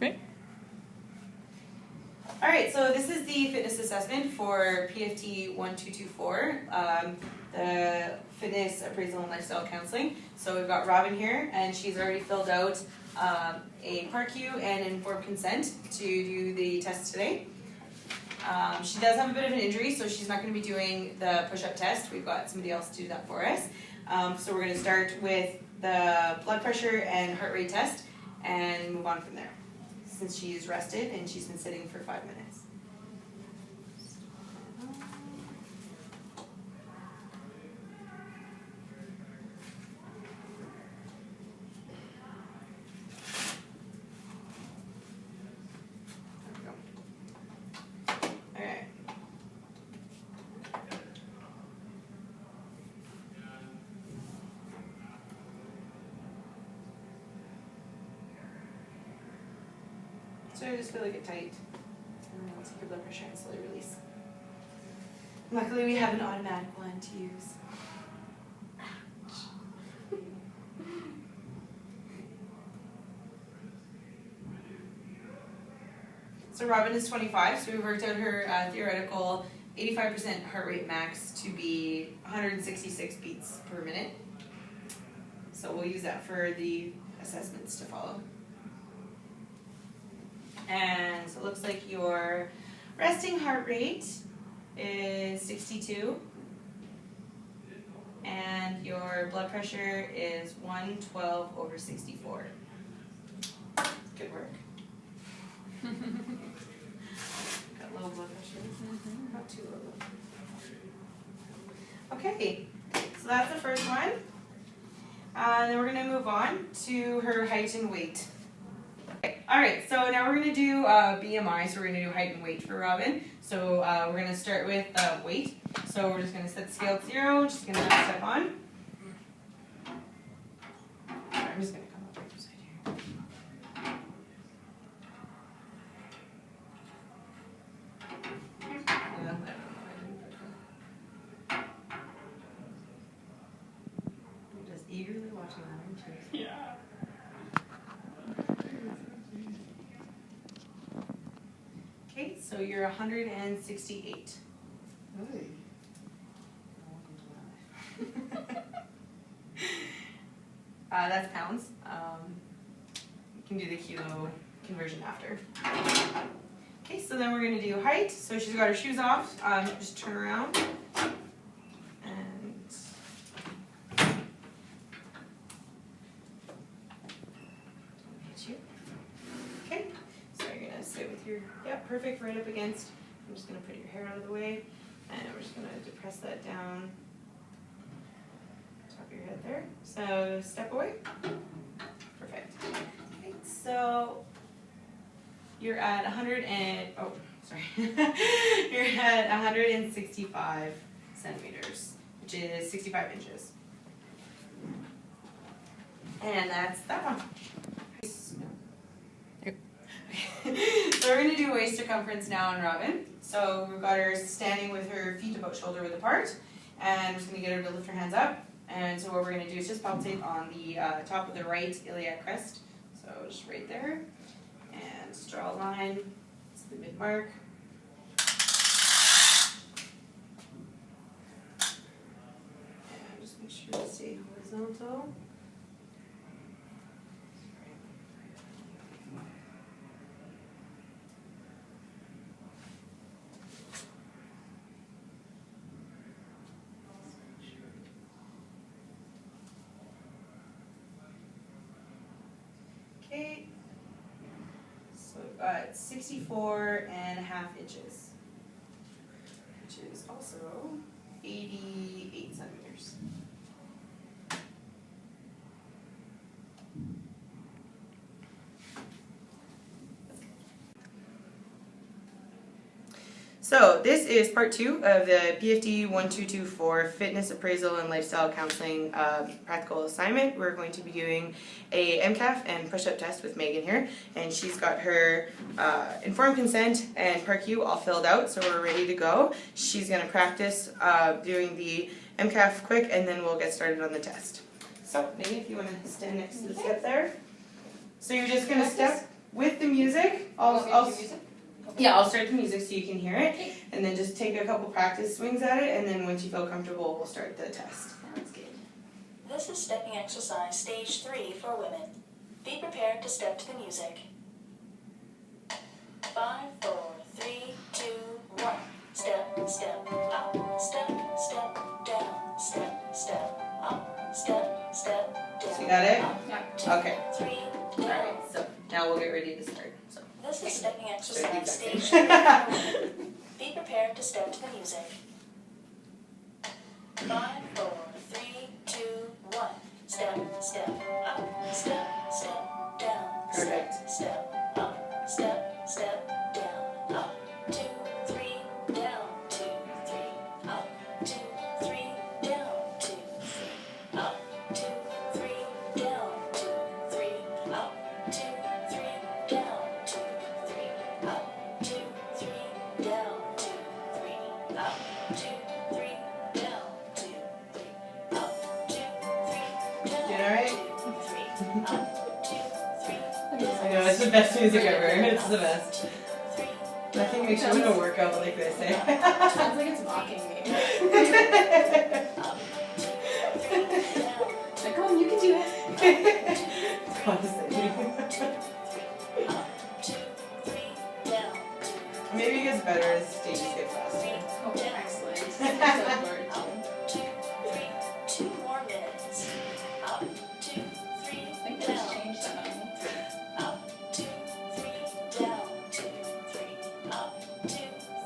Okay. Alright, so this is the fitness assessment for PFT 1224, the fitness appraisal and lifestyle counseling. So we've got Robin here, and she's already filled out a PARQ and informed consent to do the test today. She does have a bit of an injury, so she's not going to be doing the push-up test. We've got somebody else to do that for us. So we're going to start with the blood pressure and heart rate test and move on from there, since she's rested and she's been sitting for 5 minutes. Alright. So I just feel like it tight. And then I'll take your blood pressure and slowly release. Luckily we have an automatic one to use. So Robin is 25, so we worked out her theoretical 85% heart rate max to be 166 beats per minute. So we'll use that for the assessments to follow. And so it looks like your resting heart rate is 62. And your blood pressure is 112/64. Good work. Got low blood pressure. Not too low. Okay, so that's the first one. Then we're going to move on to her height and weight. Alright, so now we're going to do BMI, so we're going to do height and weight for Robin. So we're going to start with weight. So we're just going to set the scale at 0, just going to step on. I'm just going to come up right beside here. I'm just eagerly watching that, aren't you? Yeah. Okay, so you're 168. Hey. That's pounds. You can do the kilo conversion after. Okay, so then we're going to do height. So she's got her shoes off. Just turn around. And hit you. Okay, so you're going to sit with your, perfect, right up against. I'm just going to put your hair out of the way. And we're just going to depress that down. Top of your head there. So step away. Perfect. Okay, so you're at 100 and you're at 165 centimeters, which is 65 inches. And that's that one. So we're going to do waist circumference now on Robin. So we've got her standing with her feet about shoulder width apart, and we're just going to get her to lift her hands up. And so what we're going to do is just palpate on the top of the right iliac crest. So just right there, and just draw a line to the mid mark. And just make sure to stay horizontal. Okay, so we've got 64.5 inches, which is also 88 centimeters. So this is part 2 of the PFT 1224 Fitness Appraisal and Lifestyle Counseling practical assignment. We're going to be doing a MCAF and push-up test with Megan here, and she's got her informed consent and PARQ all filled out, so we're ready to go. She's going to practice doing the MCAF quick, and then we'll get started on the test. So maybe if you want to stand next to the step there. So you're just going to step with the music, I'll start the music so you can hear it, and then just take a couple practice swings at it, and then once you feel comfortable, we'll start the test. Sounds good. This is stepping exercise stage 3 for women. Be prepared to step to the music. 5, 4, 3, 2, 1. Step, step, up, step, step, down, step, step, up, step, step, down. So you got it? Yeah. Okay. 3, down. Alright, so now we'll get ready to start. So. This is stepping exercise 30 stage seconds. 3 for women. Be prepared to step to the music. 5, 4, 3, 2, 1. Step, step, up, step, step, down. Perfect. Step, step, up, step, step, down. Up, 2, 3, down, 2, 3, up, 2, 3, down, 2, 3, up, 2, 3, down, 2, 3, up, 2, 3, down, 2, 3, up, 2, 3, down, 2, 3, up, 2, 3, down, 2, 3, up, 2, 3, down. Doing alright? 2, 3, up, 2, 3, down. I know, it's the best music ever. It's the best. 2, 3, Nothing makes you want to work out like they say. Sounds like it's mocking me. up, 2, 3, down. Like, come on, you can do it. Maybe it gets better as stages get faster. Oh, excellent. So Lord, too. 2 more minutes. Up, 2, 3, I think they just changed that on me. up, 2, 3, down, 2, 3, up, 2,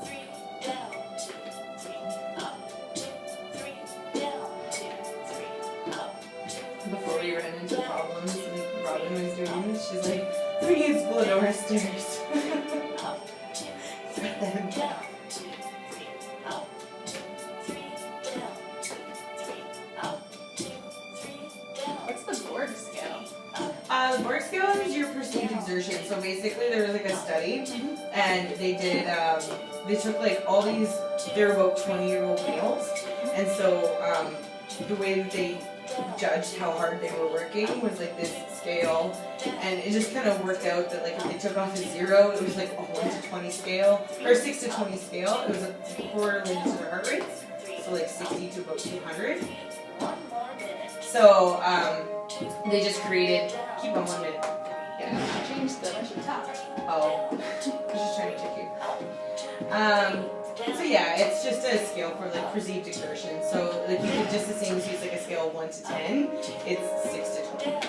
3, down, 2, 3, up, 2, 3, down, 2, 3, up, 2. Before we ran into problems and Robin was doing this, she's like, we need to split over stairs. Up, 2, 3, down, 2, 3, up, 2, 3, down, 2, 3, up, 2, 3, down. What's the Borg scale? The Borg scale is your perceived exertion. So basically there was like a study and they did, they took like all these, they're about 20-year-old males. And so the way that they judged how hard they were working was like this scale. And it just kind of worked out that like if they took off a 0, it was like a 1 to 20 scale, or 6 to 20 scale. It was correlated to their heart rates. So like 60 to about 200. One more minute. So they just created, keep on 1 minute. Yeah, I changed the top. Oh, I was just trying to trick you. So yeah, it's just a scale for like perceived exertion. So like you could just the same as use like a scale of 1 to 10. It's 6 to 20.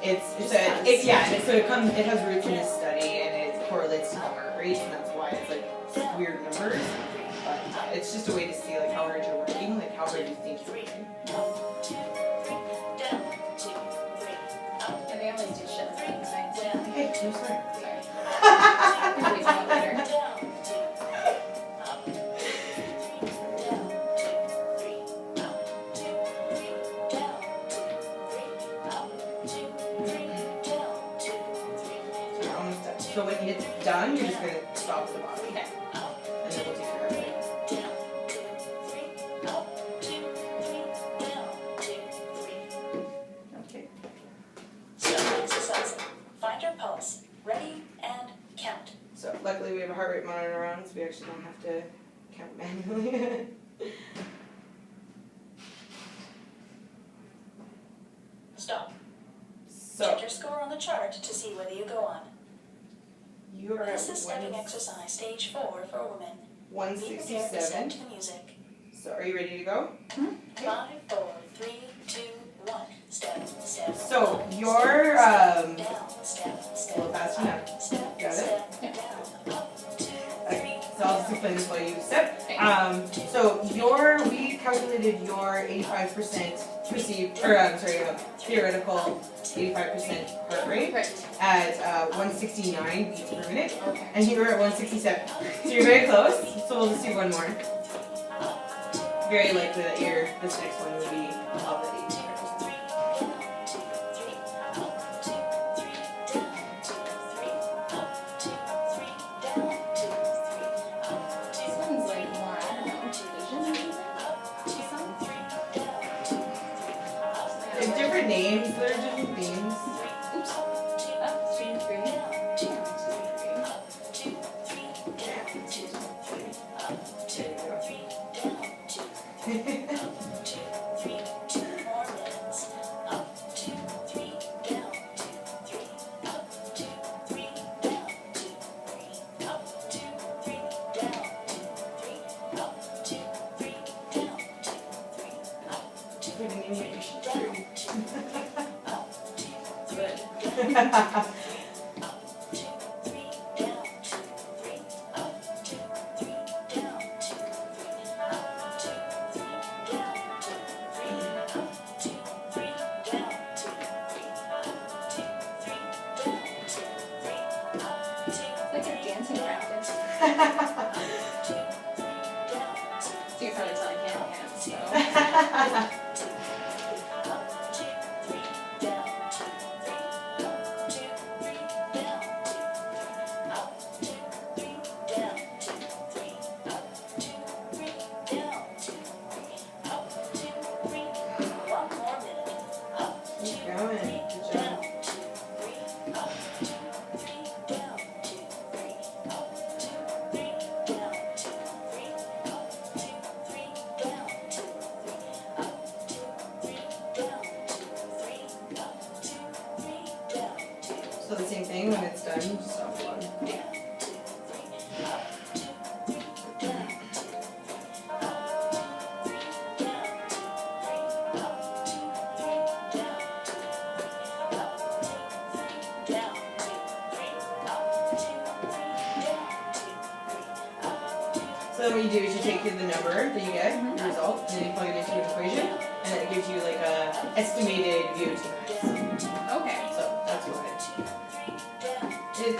So it has roots in this study and it correlates to the heart rates, and that's why it's like weird numbers. But it's just a way to see like how hard you're working, like how hard you think you're working. And they always do shit the same thing. Hey, no swear. Sorry. We can wait till later. You're almost done. So when it's done, you're just gonna stop the body. Okay. And then we'll take care of it. Okay. Step exercising. Find your pulse. Ready and count. So luckily we have a heart rate monitor on, so we actually don't have to count manually. Stop. So Check your score on the chart to see whether you go on. you are This at is stepping exercise stage 4 for women. Be prepared to 167. step to the music. So are you ready to go? 5, 4, 3, 2, 1. Step, step. So your Down, step, a step. little fast enough. Step, Got it? step, down. Up, 2, 3. So I'll just explain this while you step. So we calculated your 85% perceived, or theoretical 85% heart rate Right. at 169 beats per minute, Okay. and you were at 167. So you're very close. So we'll just do one more. Very likely that this next one will be above the 85%. This one's like more, I don't know, vision or something? There's different names. There are different themes. Oops. Up, 3 and 3. Like a dancing practice. So you can probably tell I can't dance, so. Keep going. Good job. So the same thing when it's done, just stop one. So then what you do is you take the number that you get, the result, and then you plug it into an equation, and it gives you like a estimated VO2 max. Okay. So that's what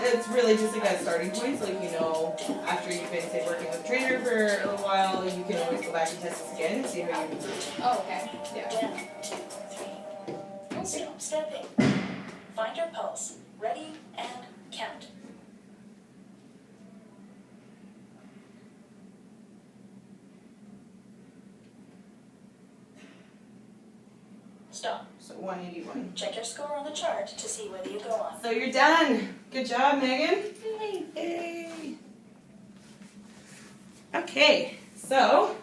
it's really just like a starting point, so like you know, after you've been say working with a trainer for a little while, you can always go back and test this again and see how you improve. Oh, okay. Yeah. Stop stepping. Find your pulse. Ready and count. Stop. So 181. Check your score on the chart to see whether you go on. So you're done. Good job, Megan. Yay. Okay, so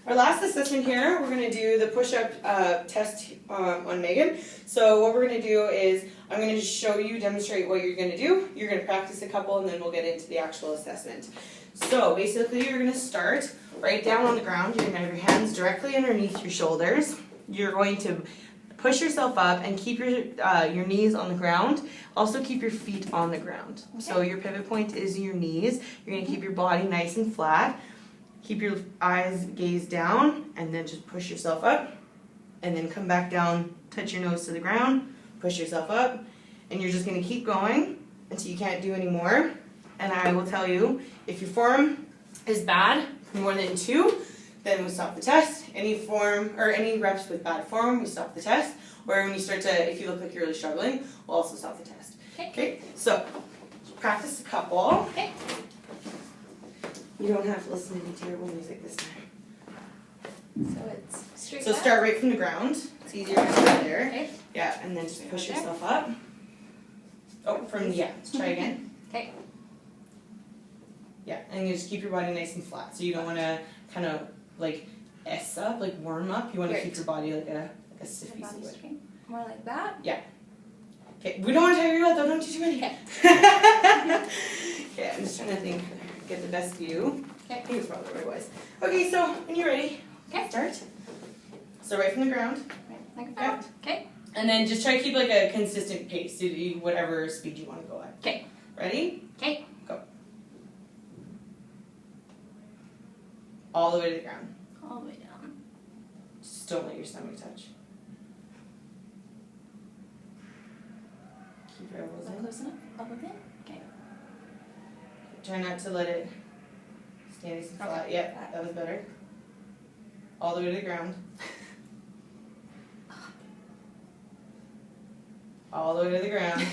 our last assessment here, we're going to do the push-up test on Megan. So what we're going to do is I'm going to just show you, demonstrate what you're going to do. You're going to practice a couple and then we'll get into the actual assessment. So basically you're going to start right down on the ground. You're going to have your hands directly underneath your shoulders. You're going to push yourself up and keep your knees on the ground. Also keep your feet on the ground. Okay. So your pivot point is your knees. You're going to keep your body nice and flat. Keep your eyes gaze down and then just push yourself up and then come back down, touch your nose to the ground, push yourself up, and you're just going to keep going until you can't do any more. And I will tell you, if your form is bad for more than 2, then we stop the test. Any form or any reps with bad form, we stop the test. Or when you start to, if you look like you're really struggling, we'll also stop the test. Okay, so practice a couple. Okay. You don't have to listen to any terrible music this time. So it's straight So back. start right from the ground. It's easier to start there. Okay. Yeah, and then just push yourself up. Oh, let's try again. Okay. Yeah, and you just keep your body nice and flat. So you don't want to kind of like S up, like warm up. You want to keep your body like a stiff piece of wood. More like that? Yeah. Okay, we don't want to tire you out though, don't do too many. Okay. Okay, I'm just trying to think, get the best view. Okay. I think it's probably the right ways. Okay, so when you're ready, start. So right from the ground. Right, like that. Okay. And then just try to keep like a consistent pace, so whatever speed you want to go at. Okay. Ready? Okay. Go. All the way to the ground. All the way down. Just don't let your stomach touch. Keep your elbows Is that in. close enough? Up with it? Okay. Try not to let it stay nice and flat. Okay. Yep, that was better. All the way to the ground. All the way to the ground.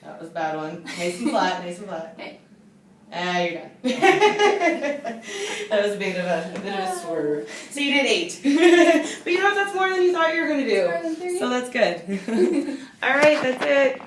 That was a bad one. Nice and flat, nice and flat. Okay. You're done. That was a bit of a swerve. So you did 8. But you know what? That's more than you thought you were going to do. More than 3. So that's good. All right, that's it.